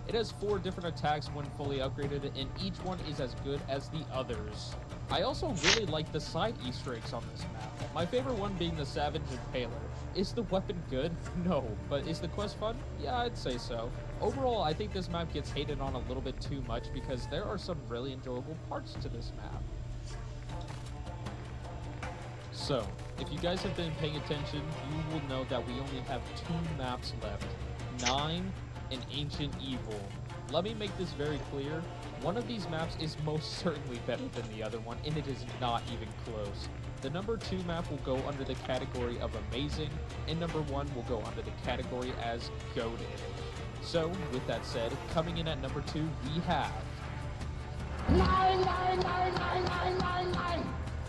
It has 4 different attacks when fully upgraded, and each one is as good as the others. I also really like the side Easter eggs on this map. My favorite one being the Savage Impaler. Is the weapon good? No. But is the quest fun? Yeah, I'd say so. Overall, I think this map gets hated on a little bit too much because there are some really enjoyable parts to this map. So, if you guys have been paying attention, you will know that we only have 2 maps left. 9 and Ancient Evil. Let me make this very clear. One of these maps is most certainly better than the other one, and it is not even close. The number 2 map will go under the category of amazing, and number 1 will go under the category as goated. So, with that said, coming in at number 2, we have... 9!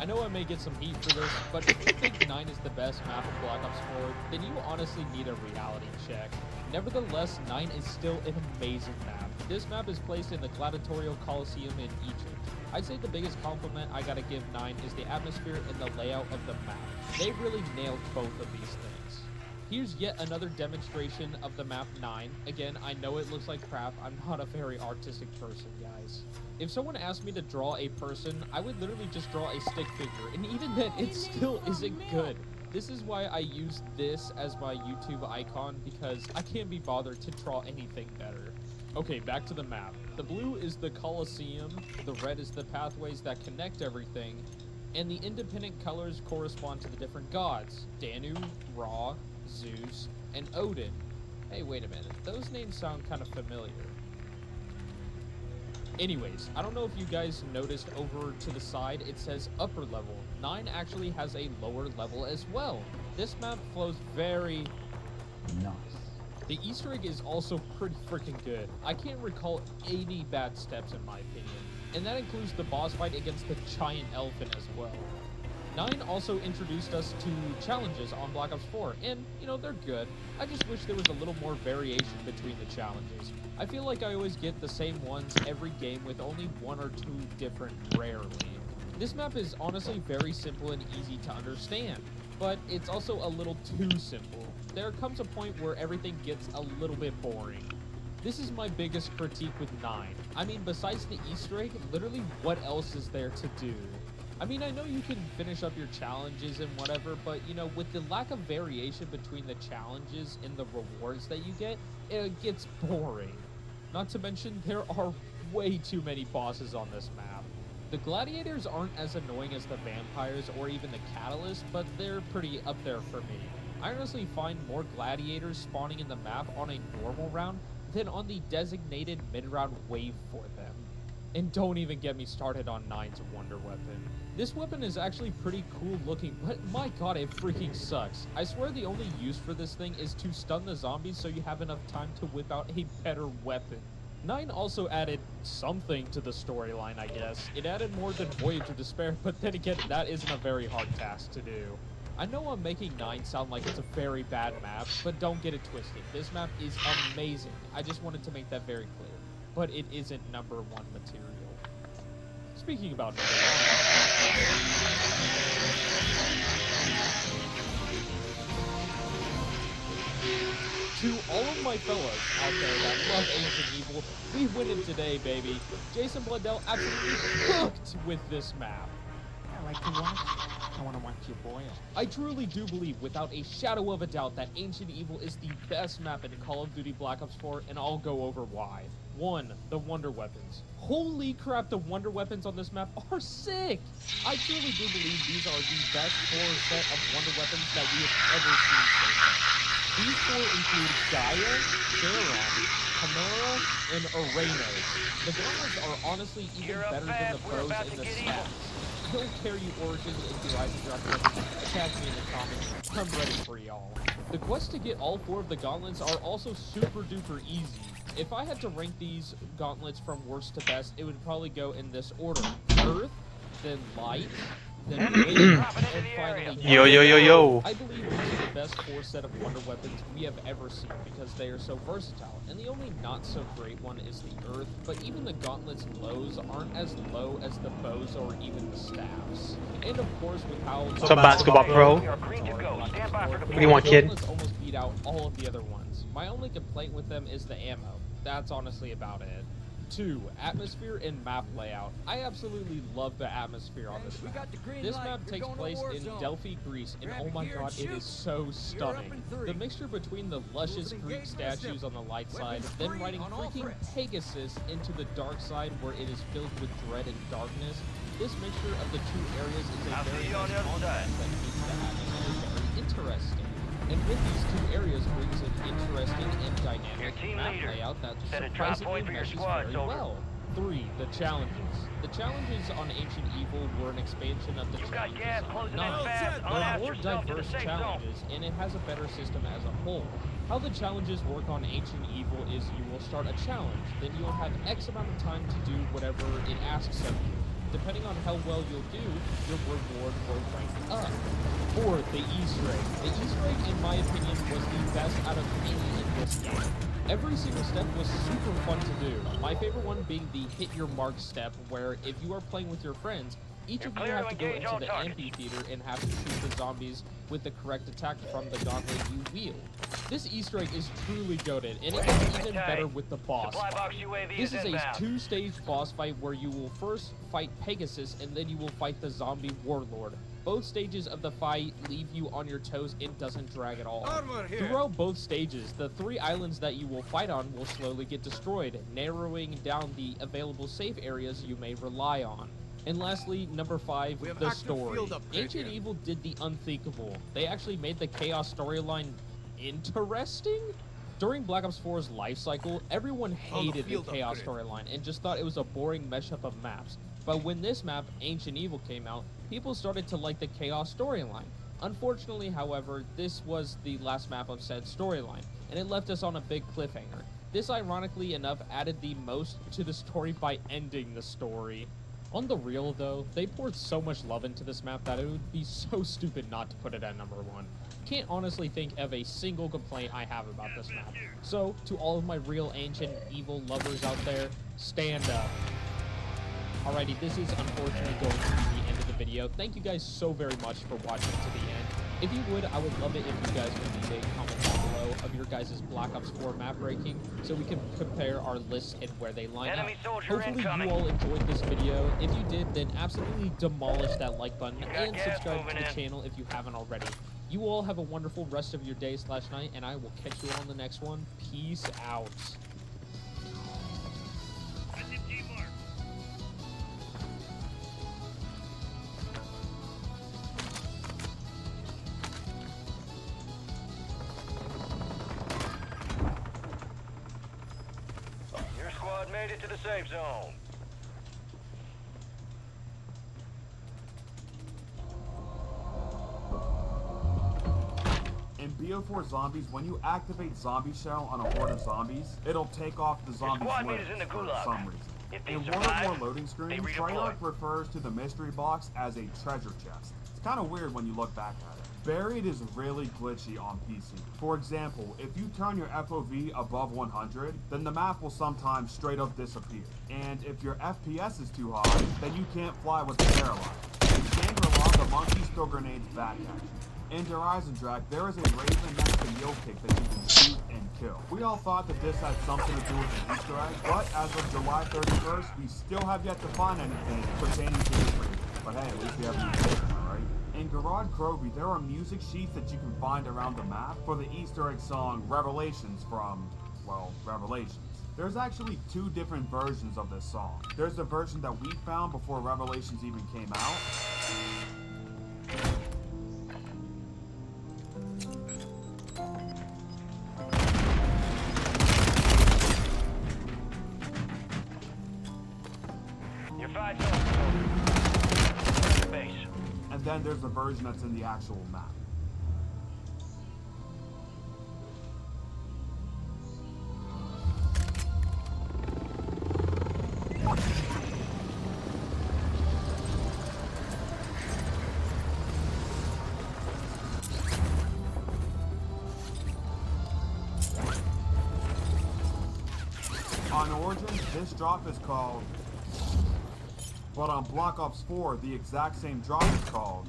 I know I may get some heat for this, but if you think 9 is the best map of Black Ops 4, then you honestly need a reality check. Nevertheless, 9 is still an amazing map. This map is placed in the Gladiatorial Coliseum in Egypt. I'd say the biggest compliment I gotta give 9 is the atmosphere and the layout of the map. They really nailed both of these things. Here's yet another demonstration of the map 9. Again, I know it looks like crap. I'm not a very artistic person, guys. If someone asked me to draw a person, I would literally just draw a stick figure, and even then, it still isn't good. This is why I use this as my YouTube icon, because I can't be bothered to draw anything better. Okay, back to the map. The blue is the Colosseum, the red is the pathways that connect everything, and the independent colors correspond to the different gods: Danu, Ra, Zeus, and Odin. Hey, wait a minute. Those names sound kind of familiar. Anyways, I don't know if you guys noticed over to the side, it says upper level. 9 actually has a lower level as well. This map flows very nice. The Easter egg is also pretty freaking good. I can't recall any bad steps in my opinion. And that includes the boss fight against the giant elephant as well. 9 also introduced us to challenges on Black Ops 4, and, you know, they're good. I just wish there was a little more variation between the challenges. I feel like I always get the same ones every game with only 1 or 2 different rarely. This map is honestly very simple and easy to understand, but it's also a little too simple. There comes a point where everything gets a little bit boring. This is my biggest critique with 9. I mean, besides the Easter egg, literally what else is there to do? I mean, I know you can finish up your challenges and whatever, but, you know, with the lack of variation between the challenges and the rewards that you get, it gets boring. Not to mention, there are way too many bosses on this map. The gladiators aren't as annoying as the vampires or even the catalyst, but they're pretty up there for me. I honestly find more gladiators spawning in the map on a normal round than on the designated mid-round wave for them. And don't even get me started on 9's Wonder Weapon. This weapon is actually pretty cool looking, but my god, it freaking sucks. I swear the only use for this thing is to stun the zombies so you have enough time to whip out a better weapon. 9 also added something to the storyline, I guess. It added more than Voyage of Despair, but then again, that isn't a very hard task to do. I know I'm making 9 sound like it's a very bad map, but don't get it twisted. This map is amazing. I just wanted to make that very clear. But it isn't number 1 material. Speaking about number 1. To all of my fellas out there that love Ancient Evil, we win it today, baby. Jason Blundell absolutely hooked with this map. I like to watch. I want to watch you boil. I truly do believe, without a shadow of a doubt, that Ancient Evil is the best map in Call of Duty Black Ops 4, and I'll go over why. 1. The Wonder Weapons. Holy crap, the Wonder Weapons on this map are sick! I truly do believe these are the best 4 set of Wonder Weapons that we have ever seen so far. These 4 include Gaia, Charon, Chimera, and Aranos. The gauntlets are honestly even better than the pros in the stats. I don't care, you Origins and Horizon Draft, attack me in the comments. I'm ready for y'all. The quest to get all 4 of the gauntlets are also super duper easy. If I had to rank these gauntlets from worst to best, it would probably go in this order: Earth, then Light, then Wind, and finally Yo. I believe these are the best 4 set of Wonder Weapons we have ever seen because they are so versatile. And the only not so great one is the Earth, but even the gauntlets lows aren't as low as the bows or even the staffs. And of course, with how So basketball pro. What do you want, kid? Gauntlets almost beat out all of the other ones. My only complaint with them is the ammo. that's honestly about it. 2. Atmosphere and map layout. I absolutely love the atmosphere on this map. This map takes place in Delphi, Greece, and oh my god, it is so stunning. The mixture between the luscious Greek statues on the light side, then riding freaking Pegasus into the dark side where it is filled with dread and darkness. This mixture of the two areas is a very nice contrast that makes the atmosphere very interesting. And with these two areas brings an interesting and dynamic map layout that surprisingly meshes very well. 3. The challenges. The challenges on Ancient Evil were an expansion of the challenges on 9. They're more diverse challenges, and it has a better system as a whole. How the challenges work on Ancient Evil is you will start a challenge, then you'll have X amount of time to do whatever it asks of you. Depending on how well you'll do, your reward will rank up. 4. The Easter egg. The Easter egg, in my opinion, was the best out of any in this game. Every single step was super fun to do. My favorite one being the hit your mark step, where if you are playing with your friends, each of you have to go into the amphitheater and have to shoot the zombies with the correct attack from the gauntlet you wield. This Easter egg is truly goated, and it gets even better with the boss fight. This is a 2-stage boss fight where you will first fight Pegasus and then you will fight the zombie warlord. Both stages of the fight leave you on your toes and doesn't drag at all. Throughout both stages, the 3 islands that you will fight on will slowly get destroyed, narrowing down the available safe areas you may rely on. And lastly, number 5, the story. Ancient Evil did the unthinkable. They actually made the Chaos storyline interesting? During Black Ops 4's life cycle, everyone hated the Chaos storyline and just thought it was a boring mashup of maps. But when this map, Ancient Evil, came out, people started to like the Chaos storyline. Unfortunately, however, this was the last map of said storyline, and it left us on a big cliffhanger. This, ironically enough, added the most to the story by ending the story. On the real, though, they poured so much love into this map that it would be so stupid not to put it at number 1. Can't honestly think of a single complaint I have about this map. So, to all of my real Ancient Evil lovers out there, stand up. Alrighty, this is unfortunately going to be the end of the video. Thank you guys so very much for watching to the end. If you would, I would love it if you guys would leave a comment down below of your guys' Black Ops 4 map ranking so we can compare our lists and where they line up. Hopefully you all enjoyed this video. If you did, then absolutely demolish that like button and subscribe to the channel if you haven't already. You all have a wonderful rest of your day/night, and I will catch you on the next one. Peace out. Your squad made it to the safe zone. In BO4 Zombies, when you activate Zombie Shell on a horde of zombies, it'll take off the zombies' limbs for some reason. In one or more loading screens, Treyarch refers to the mystery box as a treasure chest. It's kind of weird when you look back at it. Buried is really glitchy on PC. For example, if you turn your FOV above 100, then the map will sometimes straight up disappear. And if your FPS is too high, then you can't fly with the paralyzer. In Shangri-La, the monkeys throw grenades back at you. In Horizon Drag, there is a raven next to Yield Kick that you can shoot and kill. We all thought that this had something to do with an Easter egg, but as of July 31st, we still have yet to find anything pertaining to this raven. But hey, at least we have a new raven, alright? In Garage Krovi, there are music sheets that you can find around the map for the Easter egg song Revelations from, well, Revelations. There's actually 2 different versions of this song. There's the version that we found before Revelations even came out. And then there's the version that's in the actual map. On Origins, this drop is called, but on Black Ops 4, the exact same drop is called.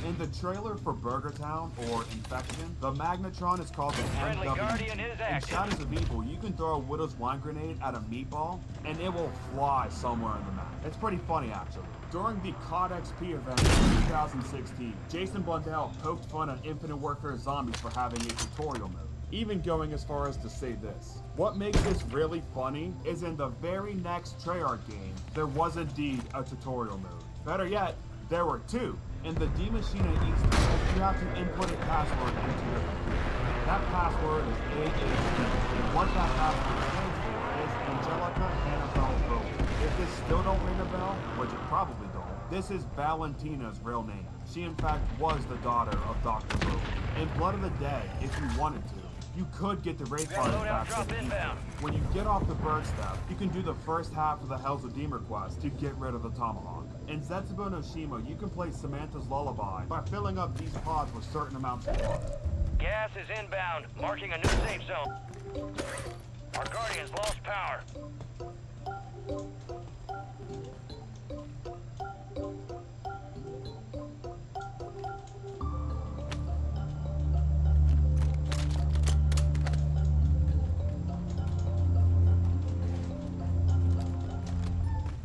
In the trailer for Burger Town, or Infection, the Magnetron is called the MW. In Shadows of Evil, you can throw a Widow's Wine Grenade at a meatball, and it will fly somewhere in the map. It's pretty funny, actually. During the COD XP event in 2016, Jason Blundell poked fun at Infinite Warfare Zombies for having a tutorial mode, even going as far as to say this: what makes this really funny is in the very next Treyarch game, there was indeed a tutorial mode. Better yet, there were two. In the D Machina Easter egg, you have to input a password into your computer. That password is AHD, and what that password stands for is Angelica Hannibal Vogue. If this still don't ring a bell, which it probably don't, this is Valentina's real name. She in fact was the daughter of Dr. Vogue. In Blood of the Dead, if you wanted to, you could get the raid party back to the default. When you get off the bird step, you can do the first half of the Hell's Redeemer quest to get rid of the tomahawk. In Zetsubo no Shima, you can play Samantha's Lullaby by filling up these pods with certain amounts of water. Gas is inbound, marking a new safe zone. Our Guardians lost power.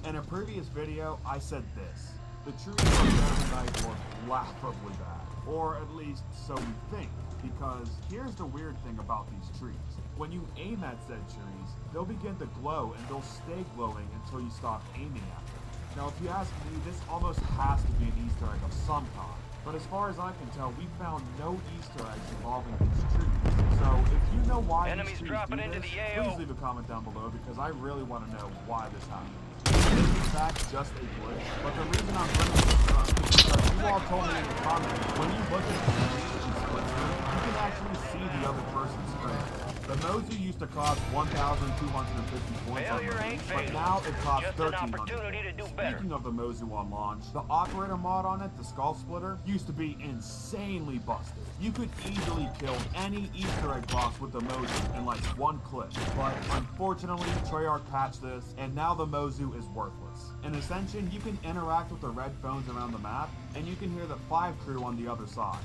In a previous video, I said this: the trees on Saturday night look laughably bad, or at least so we think, because here's the weird thing about these trees. When you aim at said trees, they'll begin to glow and they'll stay glowing until you stop aiming at them. Now if you ask me, this almost has to be an Easter egg of some kind, but as far as I can tell, we found no Easter eggs involving these trees. So if you know why Enemies these trees dropping do into this, the AO. please leave a comment down below, because I really want to know why this happened. It is in fact just a glitch, but the reason I'm bringing this up is because you all told me in the comments, when you look at the animation split screen, you can actually see the other person's screen. The Mozu used to cost 1,250 points on Failure ain't launch, but fatal. now it costs Just an 1,300. opportunity to do better. Speaking of the Mozu on launch, the operator mod on it, the Skull Splitter, used to be insanely busted. You could easily kill any Easter egg boss with the Mozu in like one clip, but unfortunately Treyarch patched this, and now the Mozu is worthless. In Ascension, you can interact with the red phones around the map, and you can hear the 5 crew on the other side.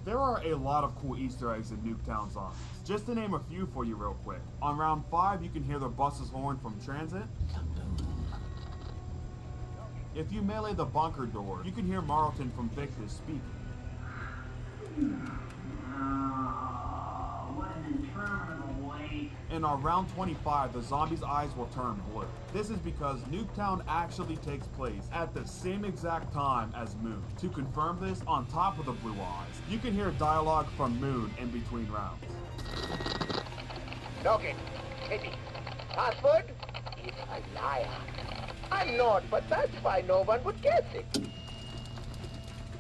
There are a lot of cool Easter eggs in Nuketown Zombies. Just to name a few for you real quick. On round 5, you can hear the bus's horn from Transit. If you melee the bunker door, you can hear Marlton from Victus speaking. What an interminable wait. And on round 25, the zombies' eyes will turn blue. This is because Nuketown actually takes place at the same exact time as Moon. To confirm this, on top of the blue eyes, you can hear dialogue from Moon in between rounds. Login. Eddie. Password? He's a liar. I'm not, but that's why no one would guess it.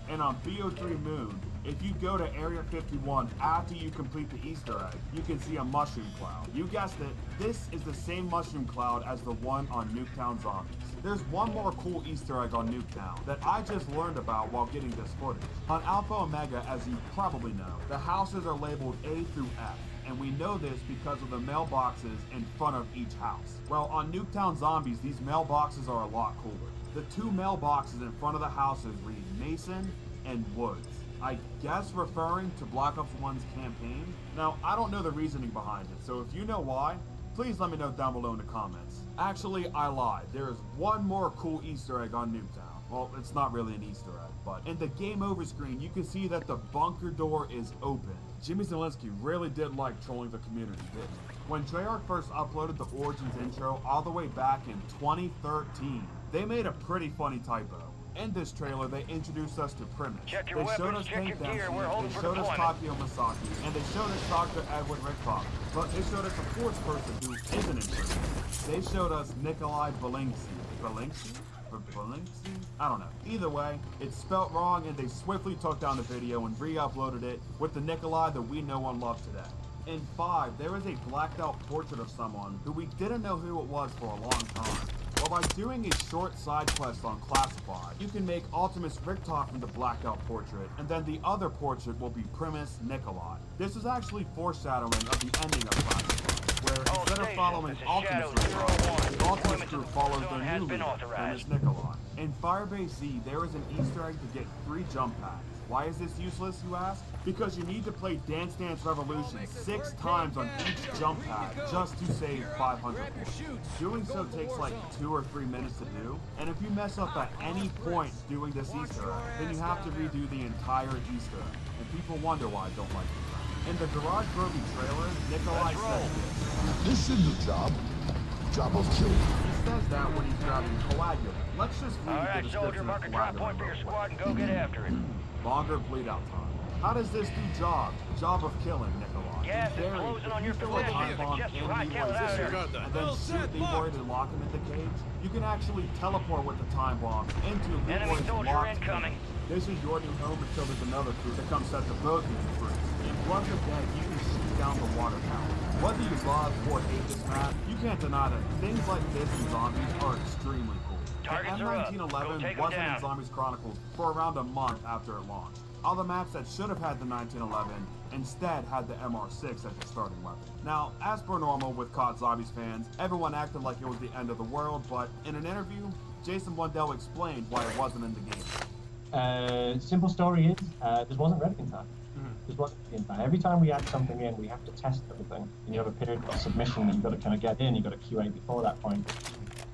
And on BO3 Moon, if you go to Area 51 after you complete the Easter egg, you can see a mushroom cloud. You guessed it, this is the same mushroom cloud as the one on Nuketown Zombies. There's one more cool Easter egg on Nuketown that I just learned about while getting this footage. On Alpha Omega, as you probably know, the houses are labeled A through F. And we know this because of the mailboxes in front of each house. Well, on Nuketown Zombies, these mailboxes are a lot cooler. The 2 mailboxes in front of the houses read Mason and Woods. I guess referring to Black Ops 1's campaign. Now, I don't know the reasoning behind it, so if you know why, please let me know down below in the comments. Actually, I lied. There is one more cool Easter egg on Nuketown. Well, it's not really an Easter egg, but in the game over screen, you can see that the bunker door is open. Jimmy Zielinski really did like trolling the community, didn't he? When Treyarch first uploaded the Origins intro all the way back in 2013, they made a pretty funny typo. In this trailer, they introduced us to Primus. Check your They showed weapons, us check Tank your gear. Dempsey, We're holding they for showed us deployment. Takio Masaki, and they showed us Dr. Edwin Rickfox. But they showed us a 4th person who isn't in Primus. They showed us Nikolai Balinksi. Balinksi? I don't know. Either way, it's spelt wrong, and they swiftly took down the video and re-uploaded it with the Nikolai that we know and love today. In 5, there is a blacked out portrait of someone who we didn't know who it was for a long time. Well, by doing a short side quest on Classified, you can make Ultimus Richtofen the blackout portrait, and then the other portrait will be Primus Nikolai. This is actually foreshadowing of the ending of Classified, where instead of following Ultimus Richtofen, the Ultimus crew follows their new leader, Primus Nikolai. In Firebase Z, there is an Easter egg to get 3 jump pads. Why is this useless, you ask? Because you need to play Dance Dance Revolution 6 times on each jump pad just to save 500 points. Doing so takes like 2 or 3 minutes to do, and if you mess up at any point doing this Easter egg, then you have to redo the entire Easter egg, and people wonder why I don't like it. In the Garage Groby trailer, Nikolai says this. This is the job of killing. He says that when he's grabbing Coagulant. Let's just read the Alright, description soldier, of mark a drop point for your Coagulant. squad and go get after it. Longer bleed-out time. How does this do job? Job of killing, Nikolai. Gas is Very, closing on if your you fill a time position. bomb Suggest you in hightail the it out of there. and then shoot Leroy to lock him in the cage, you can actually teleport with the time bomb into Enemy Leroy's soldier locked incoming. cage. This is your new home until there's another crew that comes set the both of you free. In Blood of the Dead, you can shoot down the water tower. Whether you love or hate this map, you can't deny that things like this in Zombies are extremely cool. Targets The are up. Go M1911 take 'em wasn't down. in Zombies Chronicles for around a month after it launched. Other maps that should have had the 1911 instead had the MR6 as your starting weapon. Now, as per normal with COD Zombies fans, everyone acted like it was the end of the world, but in an interview, Jason Blundell explained why it wasn't in the game. Simple story is, this wasn't ready in time. This wasn't in time. Every time we add something in, we have to test everything. And you have a period of submission that you've got to kind of get in, you've got to QA before that point.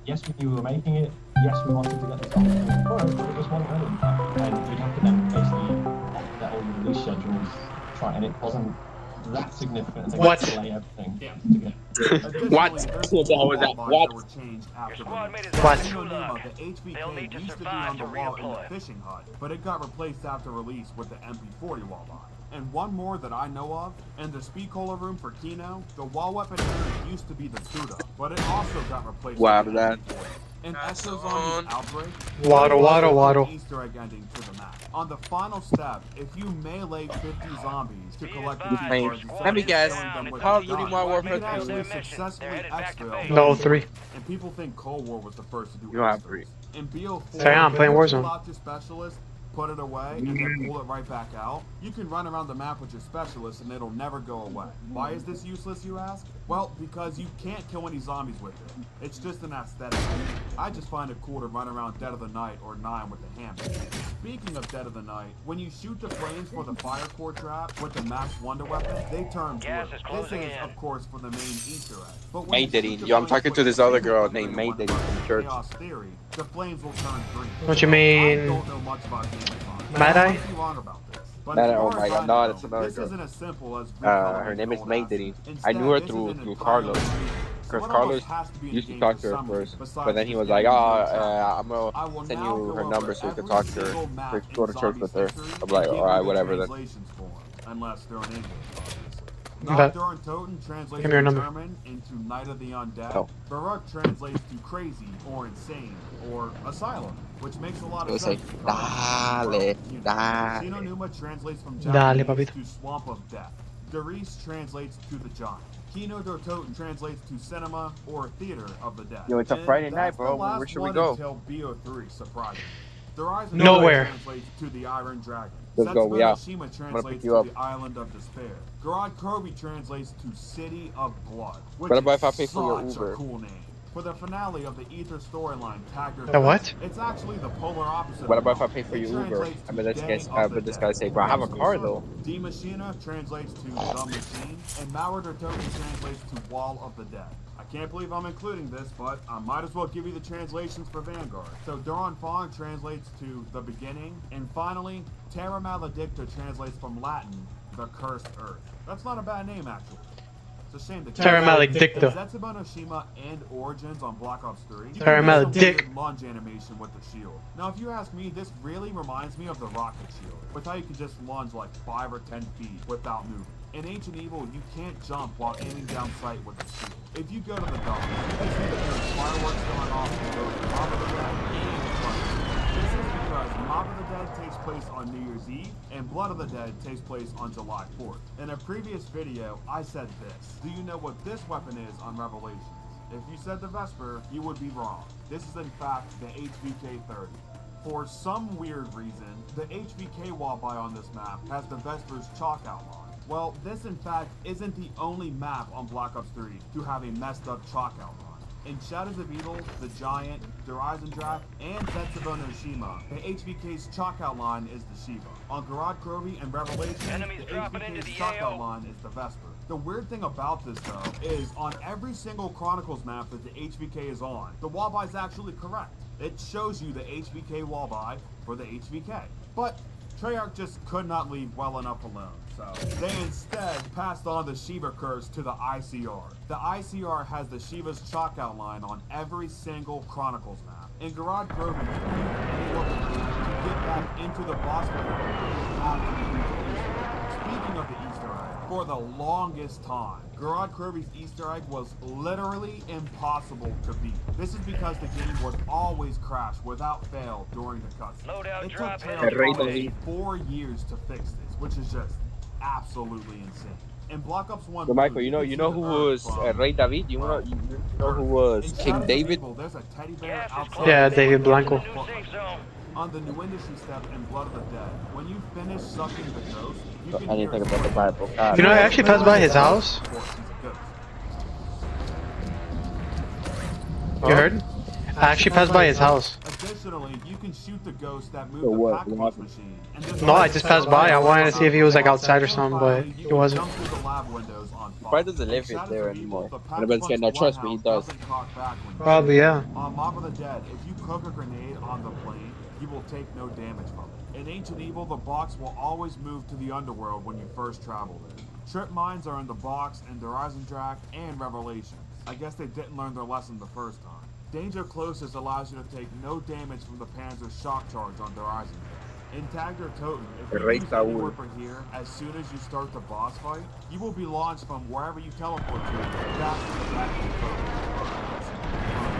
Yes, we knew we were making it. Yes, we wanted to get this on before it, but it just wasn't ready in time. And we'd have to then basically that all the release schedules try, and it wasn't that significant. They What? delay everything. Yeah. To get What? What was that? What? What? Were changed Your after squad release. mate is What? out of Numa, luck. the HVK They'll need to used to be survive on the to wall in the redeploy. fishing hut, but it got replaced after release with the MP40 wall line. And one more that I know of, in the speed cola room for Kino, the wall weapon here used to be the Tuda, but it also got replaced Wow, with the that- MP40. In Exozombie's Outbreak, Waddle, there waddle, was waddle. an Easter egg ending to the map. On the final step, if you melee 50 zombies to collect the key Hey, cards instead let me of guess. killing them with Call a of Duty gun, Modern you Warfare can 3. actually Their mission. successfully They're headed back to exfil. base. No, 3. And people think Cold War was the first to do You have exfils. 3. In BO4, Sorry, I'm playing if you Warzone. pull out your specialist, put it away, and then pull it right back out, you can run around the map with your specialist and it'll never go away. Why is this useless, you ask? Well, because you can't kill any zombies with it. It's just an aesthetic. I just find it cool to run around Dead of the Night or 9 with the hammer. Speaking of Dead of the Night, when you shoot the flames for the fire core trap with the Max Wonder weapon, they turn blue. Gas is This closing is, in. of course, for the main Easter egg. But when May you Diddy. shoot the Yo, I'm flames talking with to the this other laser girl weapon named in May Wonder Diddy Weapon from church. Chaos Theory, the flames will turn green. What you I mean? don't know much about Game of Thrones. Mad I Eye? might be wrong about this. But Mad as Eye, oh far my as God, I no, know, that's another this girl. isn't as simple as Her recoloring name is gold May acid. Diddy. I Instead, knew her this is through an entirely Carlos. new music. So Because what Carlos else has to be in used the to game talk for to her some first, reason besides but then he just was getting like, new oh, talent? I'm going I to will send now you go her over number so you can every talk to her. single map So you go to in church with her. Zombies I'm like, history alright, and give whatever you then. translations for 'em, unless they're in English, obviously. Okay. Nocturne Toten translates Give me your from number. German into Night of the Undead. Oh. Baruch translates to crazy or insane or asylum, which makes a lot They of say, sense. because, dale, well, you know. dale. Sino Numa translates from Dale, Japanese papito. to Swamp of Death. Darice translates to the Giant. Kino do Toten translates to cinema or theater of the dead. Yo, it's a And Friday night, that's the bro. last Where should we one go? Until BO3, surprisingly. The Rise of Nowhere. Nova translates to the Iron Dragon. Let's go, we Setsubo out. Shima gonna pick translates you to up. the Island of Despair. Garad Krobi translates to City of Blood, which What about is if I pay for your such Uber? a cool name. For the finale of the Ether storyline, Tagger. The what? It's actually the polar opposite. What of about if I Blood. pay for It your Uber? translates I to mean, this Day guy's, of the but this Dead. guy say, bro, I have a car though. D Machina translates to The Machine, and Maurer Token translates to Wall of the Dead. I can't believe I'm including this, but I might as well give you the translations for Vanguard. So Duran Fong translates to The Beginning, and finally, Terra Maledicta translates from Latin, The Cursed Earth. That's not a bad name, actually. It's a shame that Terra Maledicta. Zetsubo no Shima and Origins on Black Ops 3. You Terra can make some Maledict. weird lunge animation with the shield. Now, if you ask me, this really reminds me of the rocket shield, with how you can just lunge like 5 or 10 feet without moving. In Ancient Evil, you can't jump while aiming down sight with the shield. If you go to the dock, you can see that there's fireworks going off in both Mob of the Dead and Blood of the Dead. This is because Mob of the Dead takes place on New Year's Eve, and Blood of the Dead takes place on July 4th. In a previous video, I said this. Do you know what this weapon is on Revelations? If you said the Vesper, you would be wrong. This is in fact the HVK-30. For some weird reason, the HVK walleye on this map has the Vesper's chalk outline. Well, this in fact isn't the only map on Black Ops 3 to have a messed up chalk outline. In Shadows of Evil, The Giant, Horizon Draft, and Tetsubo no Shima, the HVK's chalk outline is the Shiva. On Garage Krovi and Revelation, Enemies the dropping into HVK's the chalk AO. outline is the Vesper. The weird thing about this, though, is on every single Chronicles map that the HVK is on, the walleye is actually correct. It shows you the HVK walleye for the HVK. But Treyarch just could not leave well enough alone, so they instead passed on the Shiva curse to the ICR. The ICR has the Shiva's chalk outline on every single Chronicles map. In Garage Grove, you can use any weapon to get back into the boss fight after you beat the Easter egg. Speaking of the Easter egg, for the longest time, Garage Kirby's Easter egg was literally impossible to beat. This is because the game would always crash without fail during the cutscene. Loadout It took drop Treyarch heading almost 4 years to fix this, which is just absolutely insane. In Black Ops 1, So Michael, you know who was Rey David? You know who was King David? There's a teddy bear Gas is outside. closing. Yeah, David Blanco. New safe zone. On the new industry step in Blood of the Dead, when you finish sucking the ghost, you can I hear didn't think a about the Bible. God. You know, I actually passed by his house. Of course, he's a ghost. You heard? I actually passed by his house. Additionally, you can shoot the ghost that moved So the what? pack punch machine. And this No, I just passed by. I wanted to see if he was like outside or something, but You he can wasn't. jump through the lab windows on fire. Probably doesn't live In Shadows there of Evil, anymore. the pack Everybody's saying, no, punch trust me, he bloodhound does. doesn't cock back when you Probably, yeah. on Mob of the Dead, if you cook a grenade on the plane, you will take no damage from it. In Ancient Evil, the box will always move to the underworld when you first travel there. Trip mines are in the box in Horizon Draft and Revelations. I guess they didn't learn their lesson the first time. Danger Closest allows you to take no damage from the Panzer shock charge on Horizon Draft. In Tagger Totem, if you use any weapon here, as soon as you start the boss fight, you will be launched from wherever you teleport to back to the back of the totem.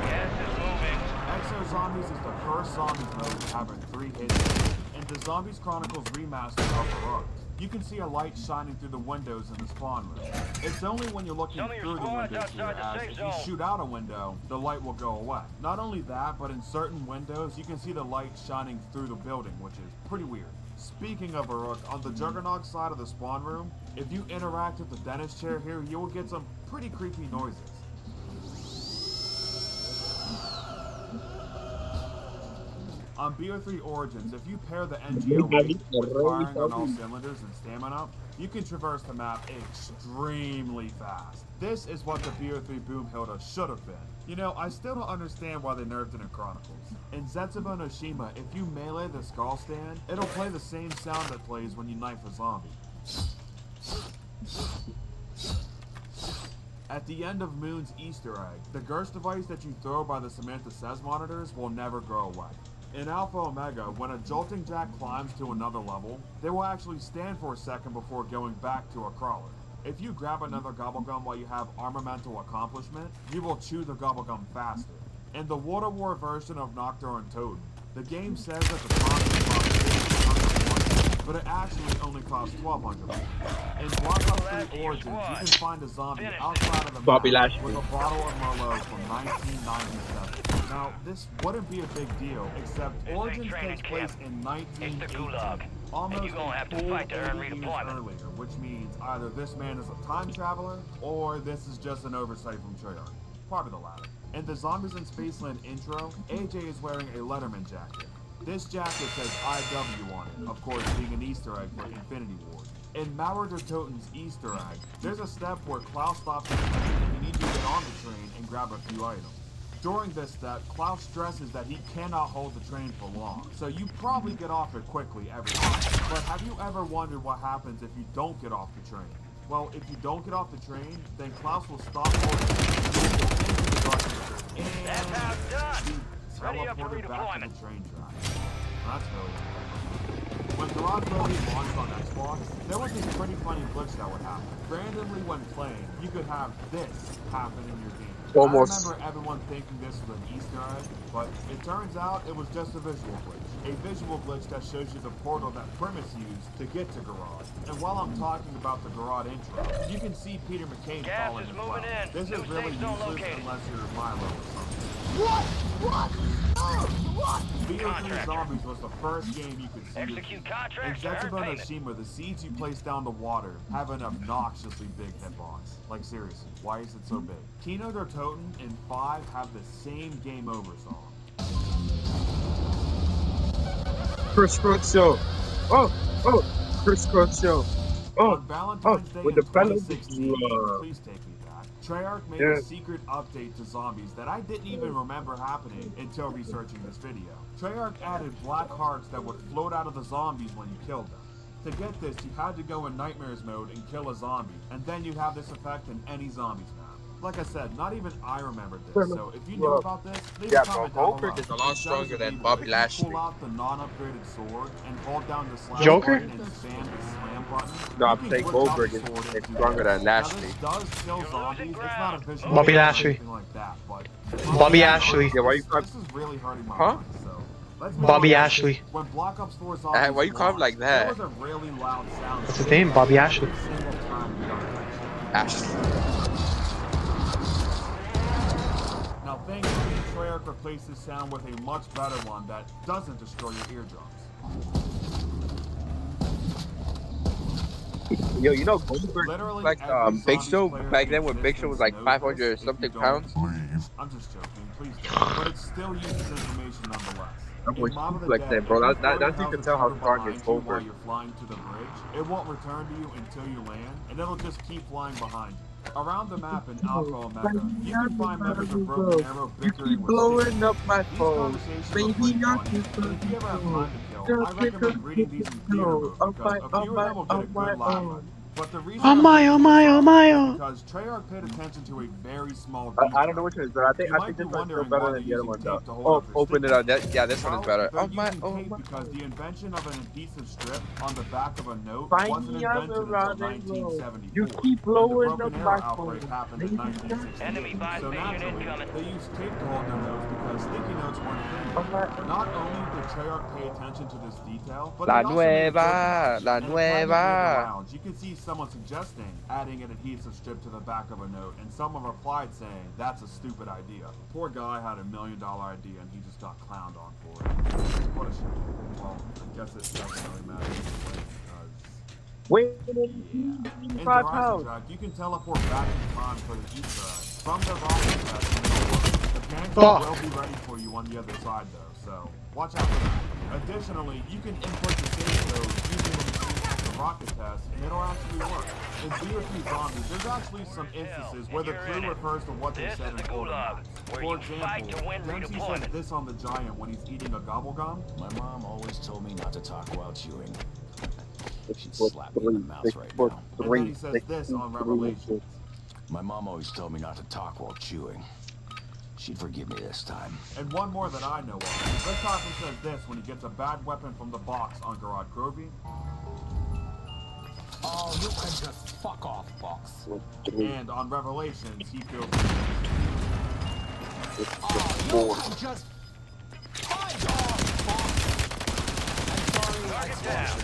Gas is moving. Exo Zombies is the first Zombies mode to have a 3 hit. In the Zombies Chronicles remaster of Heroic, you can see a light shining through the windows in the spawn room. It's only when you're looking Some of your through the squad's windows here, outside the as safe if zone. you shoot out a window, the light will go away. Not only that, but in certain windows, you can see the light shining through the building, which is pretty weird. Speaking of Heroic, on the Juggernaut side of the spawn room, if you interact with the dentist chair here, you will get some pretty creepy noises. On BO3 Origins, if you pair the NGO8 with firing on all cylinders and stamina, you can traverse the map extremely fast. This is what the BO3 Boomhilda should have been. You know, I still don't understand why they nerfed it in Chronicles. In Zetsubo no Shima, if you melee the skull stand, it'll play the same sound that plays when you knife a zombie. At the end of Moon's Easter egg, the Gerst device that you throw by the Samantha Says monitors will never go away. In Alpha Omega, when a jolting jack climbs to another level, they will actually stand for a second before going back to a crawler. If you grab another gobblegum while you have armamental accomplishment, you will chew the gobblegum faster. In the Water War version of Nocturne and Toad, the game says that the product costs 1,500 points, but it actually only costs 1,200 points. In Black Ops 3 Origins, you can find a zombie outside of the Bobby map Lashley. with a bottle of Merlot from 1997. Now, this wouldn't be a big deal, except Origins takes place in 1918, almost and you're gonna have to a full fight to earn 80 years redeployment. earlier, which means either this man is a time traveler, or this is just an oversight from Treyarch. Probably the latter. In the Zombies in Spaceland intro, AJ is wearing a Letterman jacket. This jacket says IW on it, of course being an Easter egg for Infinity Ward. In Mauer der Toten's Easter egg, there's a step where Klaus stops the train and you need to get on the train and grab a few items. During this step, Klaus stresses that he cannot hold the train for long, so you probably get off it quickly every time. But have you ever wondered what happens if you don't get off the train? Well, if you don't get off the train, then Klaus will stop holding it and you will go into the darkness. And That's how it's done. be Ready up for teleported back to redeployment. the train track. That's really cool. When Garage Broly launched on Xbox, there was this pretty funny glitch that would happen. Randomly when playing, you could have this happen in your game. Almost. I remember everyone thinking this was an Easter egg, but it turns out it was just a visual glitch. a visual glitch that shows you the portal that Primus used to get to Garage. And while I'm talking about the Garage intro, you can see Peter McCain Gas falling is as well. moving in. This New is really safe zone useless located. unless you're Milo or something. What? BO3 Contractor. Zombies was the first game you could see. Execute In contracts to earn Zetsubo no payment. Shima, the seeds you place down the water have an obnoxiously big hitbox. Like seriously, why is it so big? Kino der Toten and 5 have the same game over song. Chris Cross show. Oh, Chris Cross show. On Valentine's Day in with the fellow 2016, please take me back, Treyarch made a secret update to zombies that I didn't even remember happening until researching this video. Treyarch added black hearts that would float out of the zombies when you killed them. To get this, you had to go in Nightmares mode and kill a zombie, and then you have this effect in any zombies map. Like I said, not even I remembered this, so if you knew about this, leave a comment down below. Goldberg is a lot stronger than Bobby Lashley. Pull out the non-upgraded sword and hold down the slash Joker? button and spam the slam button. No, I'm You can saying switch Goldberg out is the sword and do stronger this. than Lashley. Now, this does kill zombies. It's not a visual Bobby or Lashley. anything like that, but Bobby Ashley. Yeah, why you call this is really hurting my Huh? mind, so let's move Bobby on. Ashley. When Black Ops 4 zombies why you call him like that? There was a really loud sound. What's his name? Bobby Ashley. Every single time we got that. Ashley. Now, thankfully, Treyarch replaced this sound with a much better one that doesn't destroy your eardrums. Yo, you know Goldberg Literally like every Big zombies Show player back in then when Big Show was like existence knows 500 this. or If you something don't, pounds. I'm just joking, please don't. But it still uses information nonetheless. That In was Mob of the like Dead, that, bro. if That- you that's you can tell how strong is behind you while Goldberg. you're flying to the bridge, it won't return to you until you land, and it'll just keep flying behind you. Around the map in Alpha Omega, you can find members of Broken Arrow bickering with blowing up my These phone. conversations Baby, are pretty not funny, this but if you ever have time to kill, I Just recommend reading these in theater mode because a few of them will get a good laugh out of you. But the reason Oh I'm my, bringing oh this my, up oh my, is oh. because Treyarch paid attention to a very small I detail. don't know which one is better. I think You I might think be this one's still wondering better why than the they're other one using though. tape to hold Oh, up your open it stick. up. Yeah, this one is better. They're Oh my, using oh tape my. because the invention of an adhesive strip on the back of a note Find wasn't me invented on the until round and 1974. You keep And the blowing Broken up Arrow my outbreak phone. happened in 1968. Enemy buy So station naturally, incoming. they used tape to hold their notes because sticky notes weren't a thing. Oh my. Not only did Treyarch pay attention to this detail, but La they also made a nueva, joke la about it. And in private nueva. gamer lounge, you can see someone suggesting adding an adhesive strip to the back of a note, and someone replied saying, "That's a stupid idea." Poor guy had $1 million idea, and he just got clowned on for it. What a shame. Well, I guess it doesn't really matter anyway, because Wait, in 5 Horizon pounds. Track, you can teleport back in time for the Easter egg from the Rocket test, and it'll work. The pancake Fuck. will be ready for you on the other side, though, so watch out for that. Additionally, you can input the save code using the machine at the Rocket test, and it'll actually work. In BO3 Zombies, there's actually some instances where the crew refers to what they This said is in the order. Gulag, where For you fight to example, win Dempsey says redeployment. this on the Giant when he's eating a gobble gum. My mom always told me not to talk while chewing. She'd slap me in the mouth right now. And then he says this on Revelations. My mom always told me not to talk while chewing. She'd forgive me this time. And one more that I know of. This Hoffman says this when he gets a bad weapon from the box on Garage Grovey. Oh, you can just fuck off, Fox. And on Revelations, he feels Oh, you can just fuck off, Fox. I'm sorry, Target down.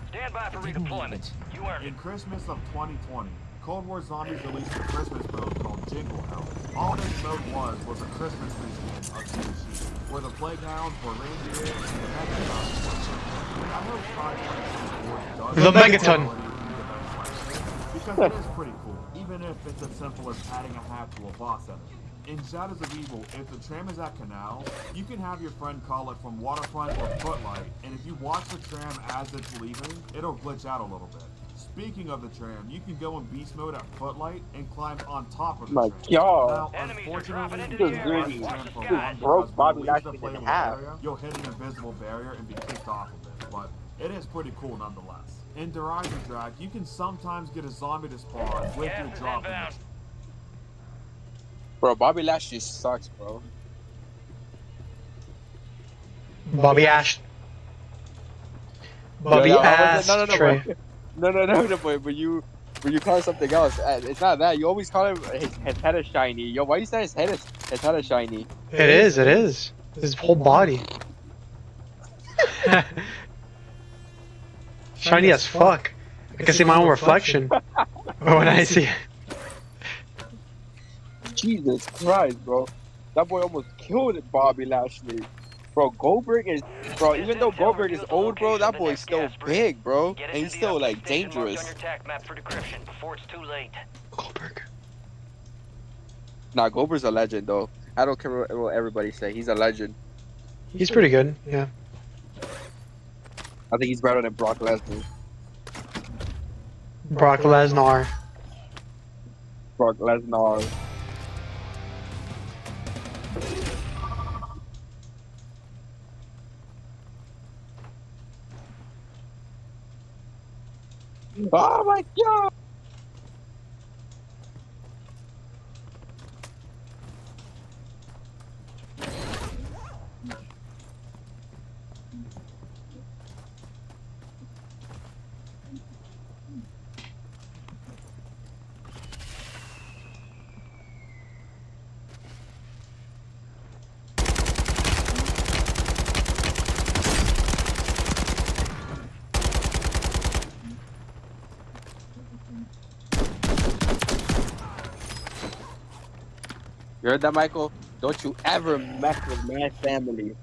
Stand by for redeployment. You earned it. in Christmas of 2020, Cold War Zombies released a Christmas mode called Jingle Hell. All this mode was a Christmas reskin of the machine, where the playgrounds were reindeer and the Megatons were. I hope Project does The Megaton. because it is pretty cool, even if it's as simple as adding a hat to a boss enemy. In Shadows of Evil, if the tram is at Canal, you can have your friend call it from Waterfront or Footlight, and if you watch the tram as it's leaving, it'll glitch out a little bit. Speaking of the tram, you can go in beast mode at Footlight and climb on top of the My tram. God. Now, Enemies are dropping unfortunately, into you the can't area. run the Watch tram the for skies. long Broke because Bobby when it leaves the Lashley in playable half. area, you'll hit an invisible barrier and be kicked off of it, but it is pretty cool nonetheless. In Horizon Track, you can sometimes get a zombie to spawn with Gas your is drop inbound. mission. Bro, Bobby Lashley sucks, bro. Bobby Ash. Bobby No, Ashtray. No, but you call it something else. It's not that. You always call him his head is shiny. Yo, why you say his head is shiny? It is. His whole body. Shiny as fuck. I can see my own reflection when I see it. Jesus Christ, bro. That boy almost killed it, Bobby Lashley. Bro, Goldberg is, bro, even though Goldberg is old, bro, that boy's still big, bro. And he's still, like, dangerous. On your tac map for decryption before it's too late. Goldberg. Nah, Goldberg's a legend, though. I don't care what everybody say. He's a legend. He's pretty good, yeah. I think he's better than Brock Lesnar. Brock Lesnar. Brock Lesnar. Oh my god! You heard that, Michael? Don't you ever mess with my family.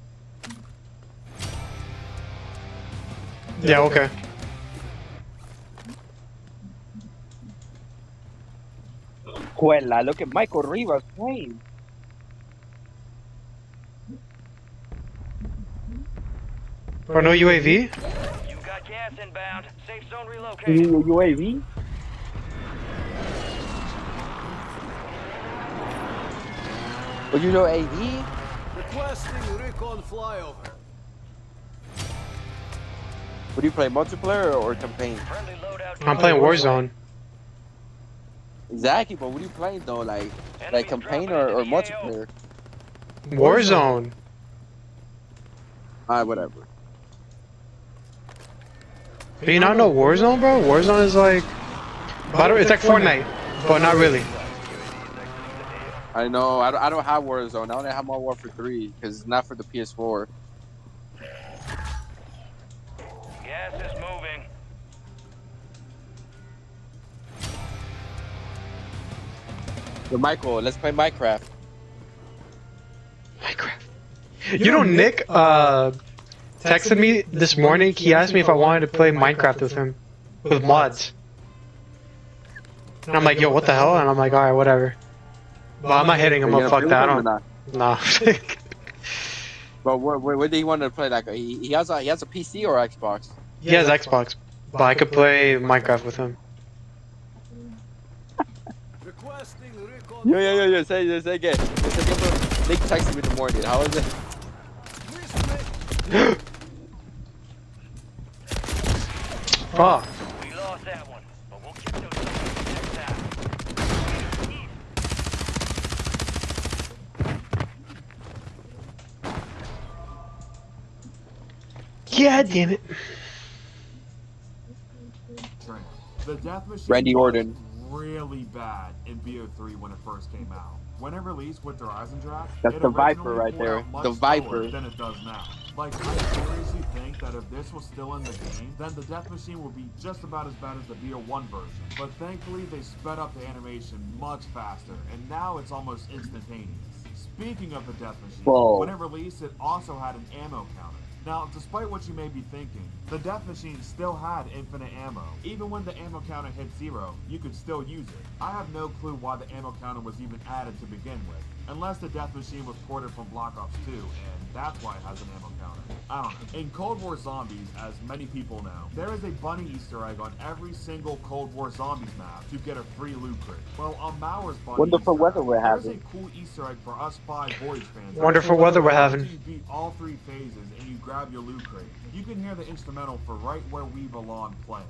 Yeah, okay. Cuela, look at Michael Rivas playing. Or no UAV? You got gas inbound. Safe zone relocated. UAV? Well, you know AV? Requesting recon flyover. What do you play, multiplayer or campaign? Friendly loadout. I'm playing Warzone. Exactly, but what are you playing though? Like campaign or multiplayer? Warzone. Alright, whatever. Do you not know Warzone, bro? Warzone is like... It's like Fortnite, but not really. I know, I don't have Warzone. I only have Modern Warfare 3 because it's not for the PS4. Gas is moving. So Michael, let's play Minecraft. You know, Nick texted me this morning. He asked me if I wanted to play Minecraft with him, with mods. And I'm like, yo, what the hell? And I'm like, alright, whatever. But I'm not hitting him up, fuck that. I don't. Nah. But what do you want to play? Like, he has a PC or Xbox? He has Xbox, but I could play Minecraft with him. Yo, say again. Nick texted me in the morning. How is it? Fuck. We lost that one, but we'll get those next time. Yeah, damn it. The death machine Randy Orton. was really bad in BO3 when it first came out. When it released with Horizon Draft, That's the Viper right there. The Viper. Than it does now. Like, I seriously think that if this was still in the game, then the death machine would be just about as bad as the BO1 version. But thankfully, they sped up the animation much faster, and now it's almost instantaneous. Speaking of the death machine, when it released, it also had an ammo counter. Now, despite what you may be thinking, the death machine still had infinite ammo. Even when the ammo counter hit 0, you could still use it. I have no clue why the ammo counter was even added to begin with, unless the death machine was ported from Black Ops 2, and that's why it has an ammo counter. I don't know. In Cold War Zombies, as many people know, there is a bunny Easter egg on every single Cold War Zombies map to get a free loot crate. Well, on Mauer's bunny Wonderful Easter weather egg, we're there's having. a cool Easter egg for us 5 Voyage fans. Wonderful weather we're having. After you beat all 3 phases and you grab your loot crate, you can hear the instrumental for Right Where We Belong playing.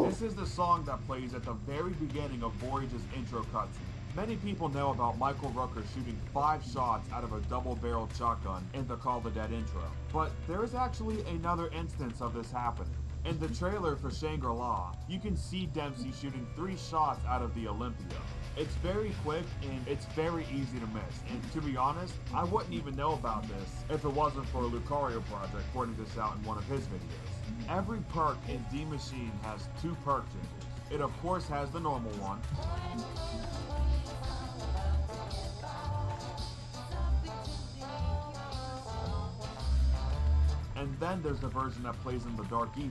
This is the song that plays at the very beginning of Voyage's intro cutscene. Many people know about Michael Rooker shooting 5 shots out of a double-barreled shotgun in the Call of the Dead intro, but there is actually another instance of this happening. In the trailer for Shangri-La, you can see Dempsey shooting 3 shots out of the Olympia. It's very quick and it's very easy to miss. And to be honest, I wouldn't even know about this if it wasn't for Lucario Project pointing this out in one of his videos. Every perk in D Machine has 2 perk changes. It of course has the normal one. And then there's the version that plays in the Dark Ether.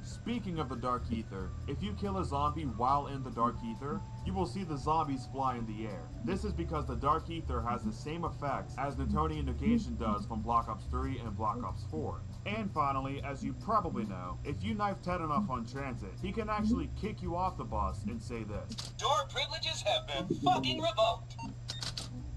Speaking of the Dark Ether, if you kill a zombie while in the Dark Ether, you will see the zombies fly in the air. This is because the Dark Ether has the same effects as Newtonian negation does from Black Ops 3 and Black Ops 4. And finally, as you probably know, if you knife Ted enough on transit, he can actually kick you off the bus and say this: Your privileges have been fucking revoked.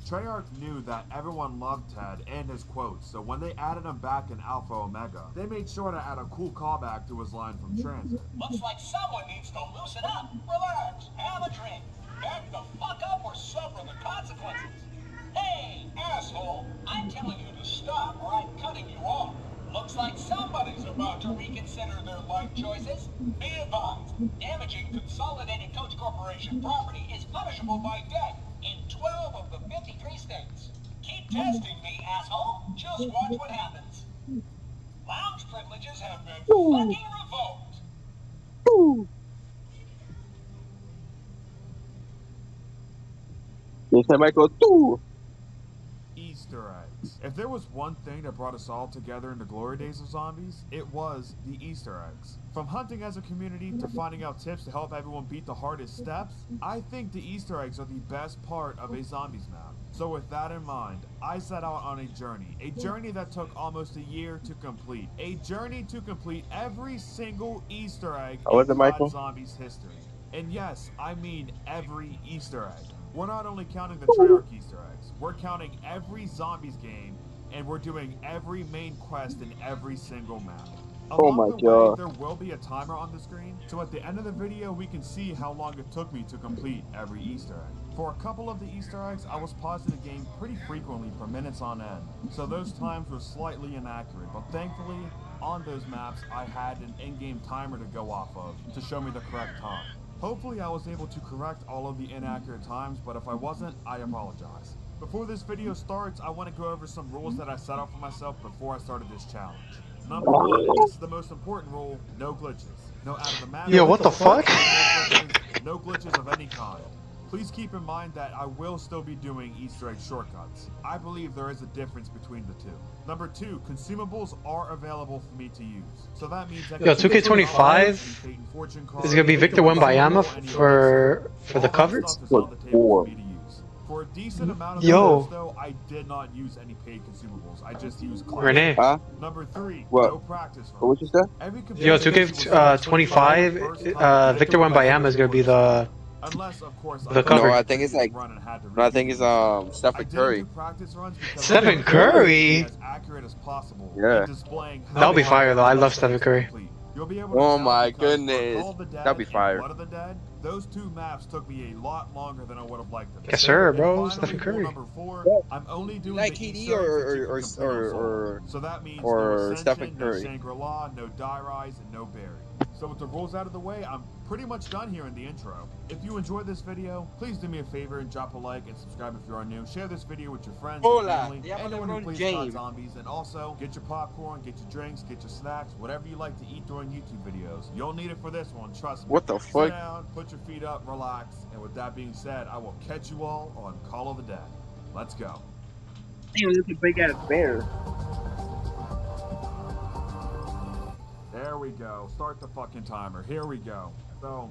Treyarch knew that everyone loved Ted and his quotes, so when they added him back in Alpha Omega, they made sure to add a cool callback to his line from Transit. Looks like someone needs to loosen up, relax, have a drink, back the fuck up or suffer the consequences. Hey, asshole, I'm telling you to stop or I'm cutting you off. Looks like somebody's about to reconsider their life choices. Be advised, damaging Consolidated Coach Corporation property is punishable by death in 12 of the 53 states. Keep testing me, asshole. Just watch what happens. Lounge privileges have been fucking revoked. Yes, I might go too. Easter eggs. If there was one thing that brought us all together in the glory days of zombies, it was the Easter eggs. From hunting as a community to finding out tips to help everyone beat the hardest steps, I think the Easter eggs are the best part of a zombies map. So with that in mind, I set out on a journey that took almost a year to complete. A journey to complete every single Easter egg in COD Zombies history. And yes, I mean every Easter egg. We're not only counting the Treyarch Easter eggs, we're counting every zombies game, and we're doing every main quest in every single map. Along the way, there will be a timer on the screen, so at the end of the video we can see how long it took me to complete every Easter egg. For a couple of the Easter eggs, I was pausing the game pretty frequently for minutes on end, so those times were slightly inaccurate, but thankfully, on those maps, I had an in-game timer to go off of to show me the correct time. Hopefully I was able to correct all of the inaccurate times, but if I wasn't, I apologize. Before this video starts, I want to go over some rules that I set up for myself before I started this challenge. Number 1, this is the most important rule: no glitches. No out of the map. Yo, what the fuck? No glitches of any kind. Please keep in mind that I will still be doing Easter egg shortcuts. I believe there is a difference between the two. Number 2, consumables are available for me to use. So that means that 2K25 is gonna be Victor Wembanyama for the covers. For a decent amount of those, though, I did not use any paid consumables. I just used Renee. Number 3, no practice runs. What you said? Yo, 2K25, Victor Wembanyama is gonna be the cover. No, I think it's like. No, I think it's Stephen Curry. Stephen Curry. Yeah. That'll be fire though. I love Stephen Curry. Oh my goodness, that'd be fire. Those 2 maps took me a lot longer than I would have liked them. Yes, sir, bro. Stephen Curry. Number 4, I'm only doing like KD or so that means or no Stephen Curry. No Shangri-La, no Die Rise, and no Barry. So with the rules out of the way, I'm pretty much done here in the intro. If you enjoyed this video, please do me a favor and drop a like and subscribe if you are new. Share this video with your friends, your family, anyone who plays COD Zombies, and also get your popcorn, get your drinks, get your snacks, whatever you like to eat during YouTube videos. You'll need it for this one, trust me. What the fuck? Sit down, put your feet up, relax, and with that being said, I will catch you all on Call of the Dead. Let's go. Damn, this is a big ass bear. There we go. Start the fucking timer. Here we go. So,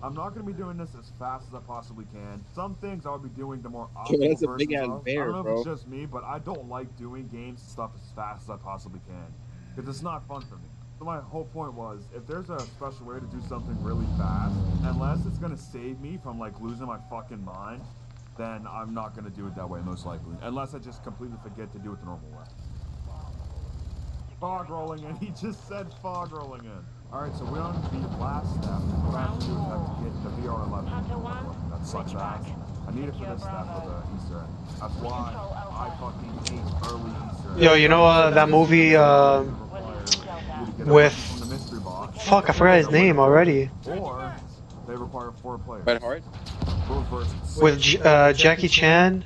I'm not going to be doing this as fast as I possibly can. Some things I'll be doing the more optimal That's a big ass bear, I don't know bro. if it's just me, but I don't like doing games and stuff as fast as I possibly can. Because it's not fun for me. So my whole point was, if there's a special way to do something really fast, unless it's going to save me from like losing my fucking mind, then I'm not going to do it that way most likely. Unless I just completely forget to do it the normal way. Fog rolling in. He just said fog rolling in. Alright, so we're on the last step. What I have to do is I have to get the VR11. That sucks ass. I need it for this step of the Easter egg. That's why I fucking hate early Easter eggs. Yo, you know that movie with fuck, I forgot his name already. Or they require 4 players. Bret Hart? With Jackie Chan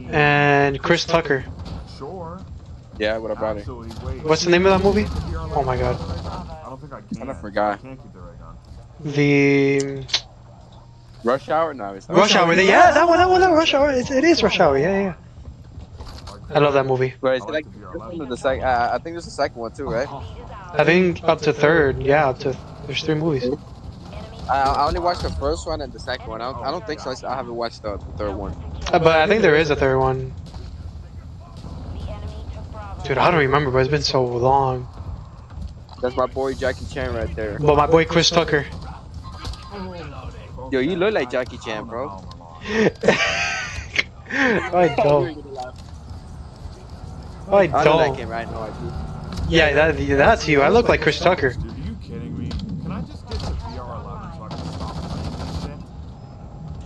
and Chris Tucker. Sure. Yeah, what about it? What's the name of that movie? Oh my god. I don't think I can. I forgot. I can't keep the ray gun. The Rush Hour? No, it's not. Rush Hour. Yeah, that one. Rush Hour. It is Rush Hour. Yeah. I love that movie. But is it like the second? I think there's a second one too, right? I think up to third. Yeah, up to there's 3 movies. I only watched the first one and the second one. I don't think so. I haven't watched the third one. But I think there is a third one. Dude, I don't remember, but it's been so long. That's my boy Jackie Chan right there. But my boy Chris Tucker. Yo, you look like Jackie Chan, bro. I don't. I I don't like him right now. I do. Yeah, that's you. I look like Chris Tucker. Dude, are you kidding me? Can I just get to VR11 so I can stop playing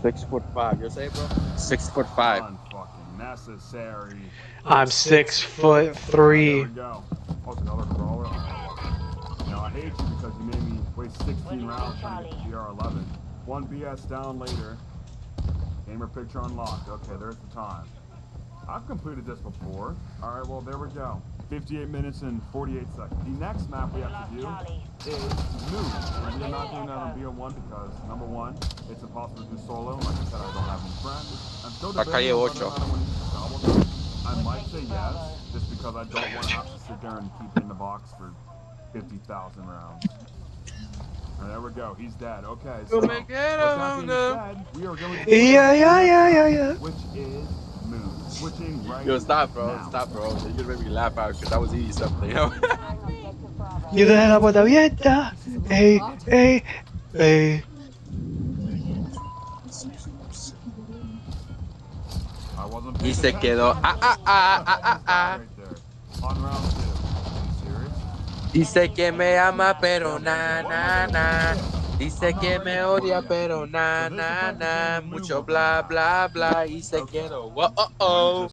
this shit? 6'5". You're saying, bro? 6'5". Unfucking necessary. I'm 6'3". There we go. Oh, it's another crawler. Now I hate you because you made me waste 16 rounds trying to get to VR11. 1 BS down later. Gamer picture unlocked. Okay, there's the time. I've completed this before. Alright, well, there we go. 58 minutes and 48 seconds. The next map we have to do is Move. And we're not doing that on BO1 because, number 1, it's impossible to do solo. Like I said, I don't have any friends. I'm still debating whether or not I want to use the double gun. I might say yes, just because I don't want to have to sit there and keep it in the box for 50,000 rounds. And there we go. He's dead. Okay, so with that being said, we are going to do Yeah. which is Move. Switching right Yo, stop, bro. now. Stop, bro. You're gonna make me laugh out because that was easy something, you know? You de la bota abierta. Ey. I wasn't Y paying se attention. quedó. Right there. On round 2. Are you serious? Dice que me ama, pero na. Dice que me odia, pero na. Mucho bla, bla, bla. Y se quedó. Whoa, oh.